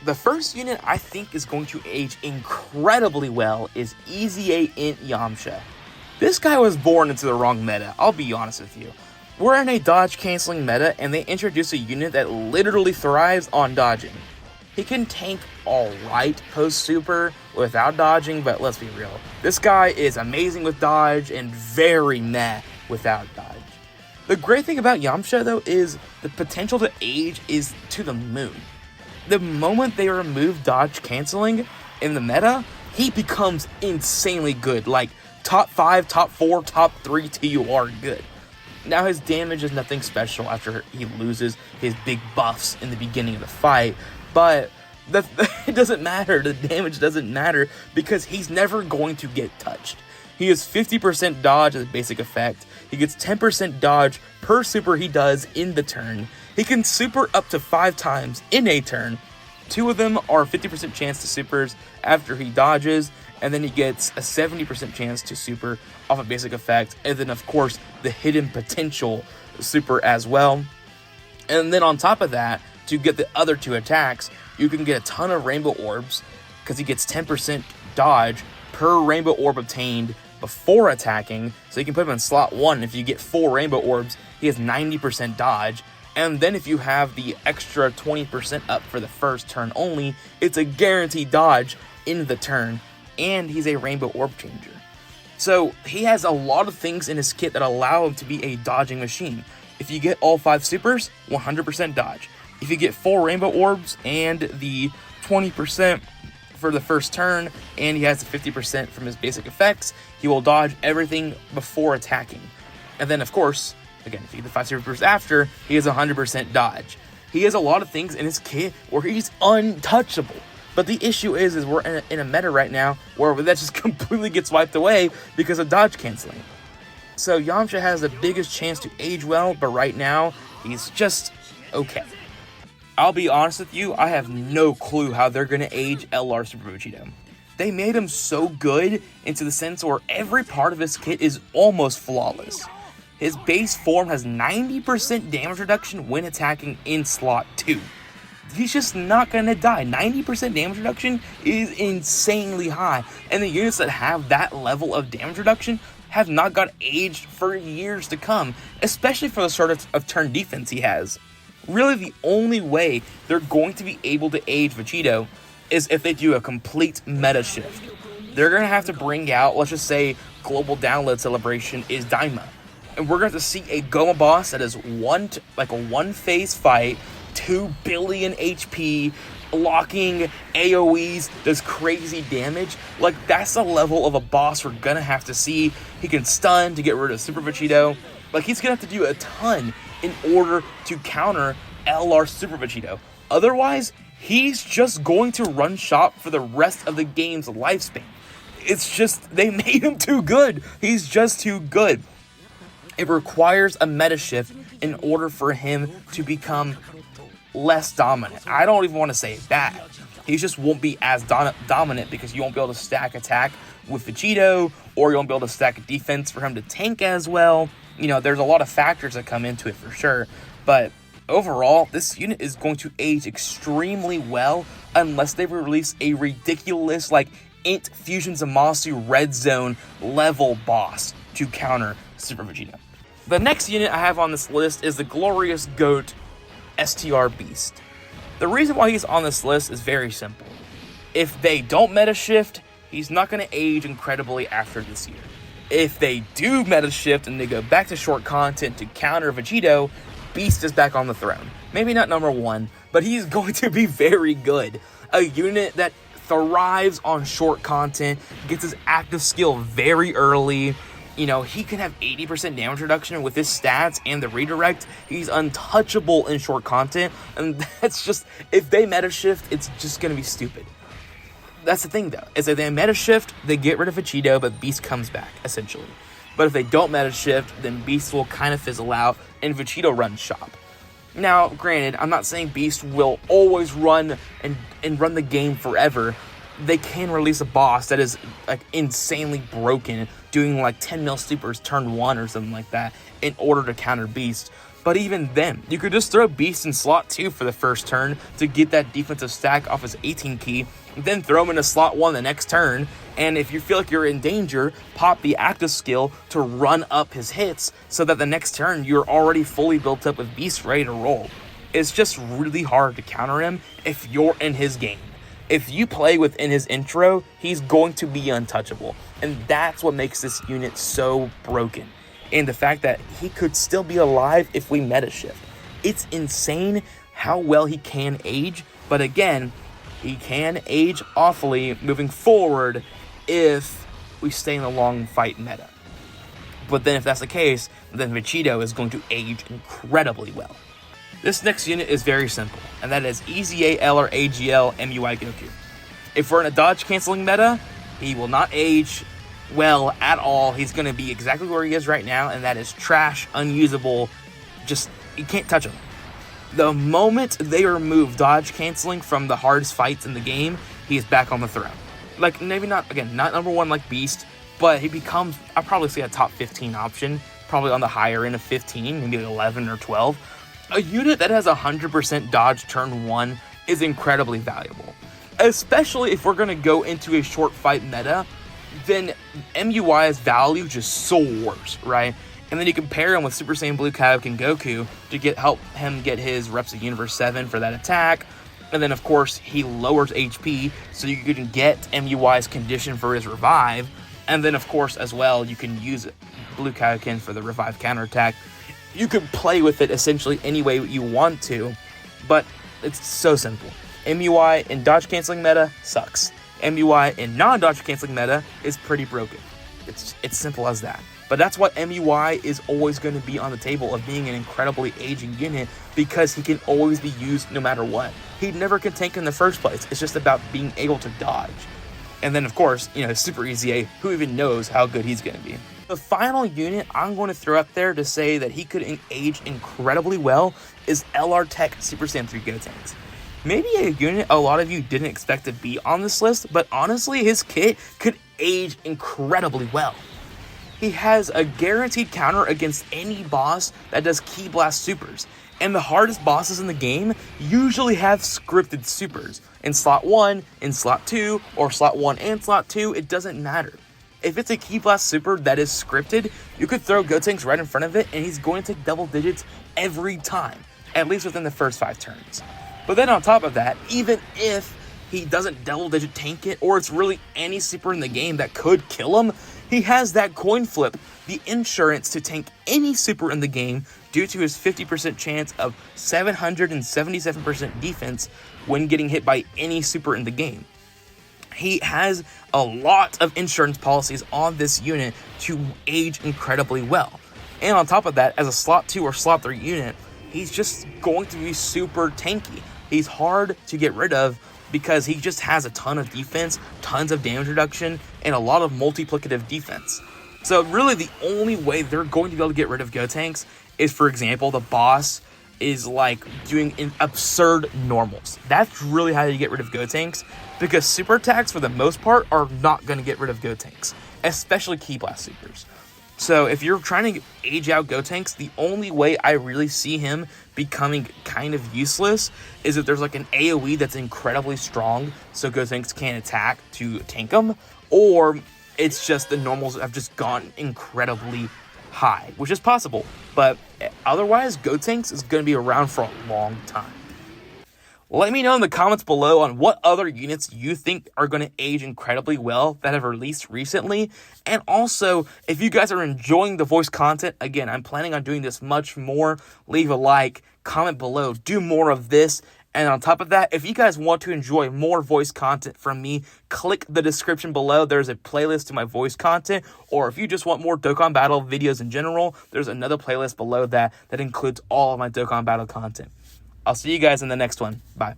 The first unit I think is going to age incredibly well is EZA Int Yamcha. This guy was born into the wrong meta, I'll be honest with you. We're in a dodge canceling meta and they introduce a unit that literally thrives on dodging. He can tank alright post super without dodging, but let's be real. This guy is amazing with dodge and very meh without dodge. The great thing about Yamcha though is the potential to age is to the moon. The moment they remove dodge canceling in the meta, he becomes insanely good, like top 5, top 4, top 3 TUR good. Now his damage is nothing special after he loses his big buffs in the beginning of the fight, but it doesn't matter, the damage doesn't matter because he's never going to get touched. He has 50% dodge as a basic effect, he gets 10% dodge per super he does in the turn, he can super up to 5 times in a turn, 2 of them are 50% chance to supers after he dodges, and then he gets a 70% chance to super off a basic effect, and then of course the hidden potential super as well. And then on top of that, to get the other 2 attacks, you can get a ton of rainbow orbs, because he gets 10% dodge per rainbow orb obtained before attacking, so you can put him in slot 1. If you get 4 rainbow orbs, he has 90% dodge, and then if you have the extra 20% up for the first turn only, it's a guaranteed dodge in the turn, and he's a rainbow orb changer. So he has a lot of things in his kit that allow him to be a dodging machine. If you get all 5 supers, 100% dodge. If you get 4 rainbow orbs and the 20% for the first turn, and he has the 50% from his basic effects, he will dodge everything before attacking. And then of course, again, if you get the 5 supers after, he has 100% dodge. He has a lot of things in his kit where he's untouchable. But the issue is we're in a meta right now where that just completely gets wiped away because of dodge canceling. So Yamcha has the biggest chance to age well, but right now, he's just okay. I'll be honest with you, I have no clue how they're going to age LR Super Vegito. They made him so good into the sense where every part of his kit is almost flawless. His base form has 90% damage reduction when attacking in slot 2. He's just not going to die. 90% damage reduction is insanely high, and the units that have that level of damage reduction have not got aged for years to come, especially for the sort of turn defense he has. Really, the only way they're going to be able to age Vegito is if they do a complete meta shift. They're going to have to bring out, let's just say, Global Download Celebration is Daima, and we're going to see a Goma boss that is a one-phase fight, 2 billion HP, blocking AoEs, does crazy damage. Like, that's the level of a boss we're gonna have to see. He can stun to get rid of Super Vegito. Like, he's gonna have to do a ton in order to counter LR Super Vegito. Otherwise, he's just going to run shop for the rest of the game's lifespan. It's just, they made him too good. He's just too good. It requires a meta shift in order for him to become less dominant. I don't even want to say bad. He just won't be as dominant because you won't be able to stack attack with Vegito, or you won't be able to stack defense for him to tank as well. You know, there's a lot of factors that come into it for sure, but overall, this unit is going to age extremely well unless they release a ridiculous, like, Int Fusion Zamasu Red Zone level boss to counter Super Vegito. The next unit I have on this list is the glorious GOAT, STR Beast. The reason why he's on this list is very simple. If they don't meta shift, he's not going to age incredibly after this year. If they do meta shift and they go back to short content to counter Vegito, Beast is back on the throne. Maybe not number 1, but he's going to be very good. A unit that thrives on short content, gets his active skill very early. You know, he can have 80% damage reduction with his stats and the redirect. He's untouchable in short content, and that's just, if they meta shift, it's just going to be stupid. That's the thing, though, is if they meta shift, they get rid of Vegito, but Beast comes back, essentially. But if they don't meta shift, then Beast will kind of fizzle out, and Vegito runs shop. Now, granted, I'm not saying Beast will always run and run the game forever. They can release a boss that is like insanely broken, doing like 10 mil supers turn 1 or something like that in order to counter Beast. But even then, you could just throw Beast in slot 2 for the first turn to get that defensive stack off his 18 key, then throw him into slot 1 the next turn, and if you feel like you're in danger, pop the active skill to run up his hits so that the next turn you're already fully built up with Beast ready to roll. It's just really hard to counter him if you're in his game. If you play within his intro, he's going to be untouchable, and that's what makes this unit so broken. And the fact that he could still be alive if we meta shift. It's insane how well he can age, but again, he can age awfully moving forward if we stay in the long fight meta. But then if that's the case, then Vegito is going to age incredibly well. This next unit is very simple, and that is EZA or AGL MUI Goku. If we're in a dodge canceling meta, he will not age well at all. He's going to be exactly where he is right now, and that is trash, unusable, just, you can't touch him. The moment they remove dodge canceling from the hardest fights in the game, he is back on the throne. Like, maybe not, again, not number 1 like Beast, but he becomes, I'll probably say a top 15 option, probably on the higher end of 15, maybe 11 or 12. A unit that has 100% dodge turn 1 is incredibly valuable, especially if we're going to go into a short fight meta. Then MUI's value just soars, right? And then you compare him with Super Saiyan Blue Kaioken Goku to help him get his Reps of Universe 7 for that attack. And then, of course, he lowers HP, so you can get MUI's condition for his revive. And then, of course, as well, you can use Blue Kaioken for the revive counterattack. You can play with it essentially any way you want to, but it's so simple. MUI in dodge canceling meta sucks. MUI in non-dodge canceling meta is pretty broken. It's simple as that. But that's what MUI is always going to be on the table of being an incredibly aging unit, because he can always be used no matter what. He never can tank in the first place. It's just about being able to dodge. And then, of course, Super EZA, who even knows how good he's going to be. The final unit I'm going to throw up there to say that he could age incredibly well is LR Tech Super Saiyan 3 Gotenks. Maybe a unit a lot of you didn't expect to be on this list, but honestly, his kit could age incredibly well. He has a guaranteed counter against any boss that does Ki Blast supers, and the hardest bosses in the game usually have scripted supers. In slot 1, in slot 2, or slot 1 and slot 2, it doesn't matter. If it's a Ki Blast super that is scripted, you could throw Gotenks right in front of it, and he's going to take double digits every time, at least within the first 5 turns. But then on top of that, even if he doesn't double-digit tank it, or it's really any super in the game that could kill him, he has that coin flip, the insurance to tank any super in the game due to his 50% chance of 777% defense when getting hit by any super in the game. He has a lot of insurance policies on this unit to age incredibly well. And on top of that, as a slot 2 or slot 3 unit, he's just going to be super tanky. He's hard to get rid of because he just has a ton of defense, tons of damage reduction, and a lot of multiplicative defense. So really the only way they're going to be able to get rid of Gotenks is, for example, the boss is like doing absurd normals. That's really how you get rid of Gotenks, because super attacks for the most part are not going to get rid of Gotenks, especially Ki Blast supers. So if you're trying to age out Gotenks, the only way I really see him becoming kind of useless is if there's like an AoE that's incredibly strong so Gotenks can't attack to tank him, or it's just the normals have just gone incredibly high, which is possible, but otherwise Gotenks is going to be around for a long time. Let me know in the comments below on what other units you think are going to age incredibly well that have released recently. And also, if you guys are enjoying the voice content, again, I'm planning on doing this much more. Leave a like, comment below, do more of this. And on top of that, if you guys want to enjoy more voice content from me, click the description below. There's a playlist to my voice content. Or if you just want more Dokkan Battle videos in general, there's another playlist below that includes all of my Dokkan Battle content. I'll see you guys in the next one. Bye.